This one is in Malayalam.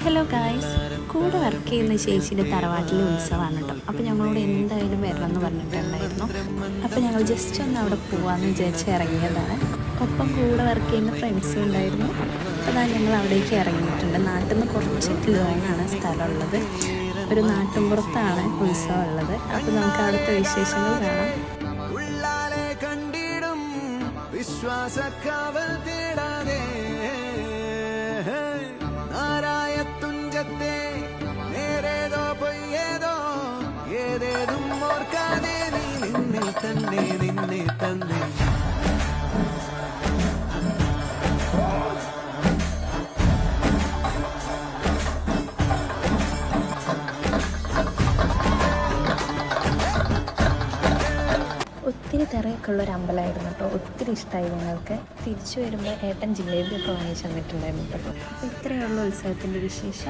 ഹലോ ഗായ്സ്, കൂടെ വർക്ക് ചെയ്യുന്ന ചേച്ചിയുടെ തറവാട്ടിലെ ഉത്സവമാണ് കേട്ടോ. അപ്പോൾ ഞങ്ങളോട് എന്തായാലും വരണമെന്ന് പറഞ്ഞിട്ടുണ്ടായിരുന്നു. അപ്പോൾ ഞങ്ങൾ ജസ്റ്റ് ഒന്ന് അവിടെ പോകാമെന്ന് വിചാരിച്ച് ഇറങ്ങിയതാണ്. ഒപ്പം കൂടെ വർക്ക് ചെയ്യുന്ന ഫ്രണ്ട്സും ഉണ്ടായിരുന്നു. അപ്പോൾ അതാ ഞങ്ങൾ അവിടേക്ക് ഇറങ്ങിയിട്ടുണ്ട്. നാട്ടിൽ നിന്ന് കുറച്ച് ലോങ്ങാണ് സ്ഥലമുള്ളത്. ഒരു നാട്ടിൻപുറത്താണ് ഉത്സവം ഉള്ളത്. അപ്പോൾ നമുക്ക് അവിടുത്തെ വിശേഷങ്ങൾ കാണാം. വിശ്വാസക്കാവൽ തേടാതെ നാരായത്തുഞ്ചത്തെ നേരേതോ പൊയ്യേതോ ഏതേതും ഓർക്കാതെ നീ നിന്നെ തന്നെ നിന്നെ തന്നെ. ഒത്തിരി തിരയൊക്കെ ഉള്ളൊരു അമ്പലമായിരുന്നു കേട്ടോ. ഒത്തിരി ഇഷ്ടമായി ഞങ്ങൾക്ക്. തിരിച്ചു വരുമ്പോൾ ഏട്ടൻ ജിലേബിയൊക്കെ വാങ്ങിച്ചു തന്നിട്ടുണ്ടായിരുന്നു കേട്ടോ. അപ്പോൾ ഇത്രയുള്ള ഉത്സവത്തിൻ്റെ വിശേഷം.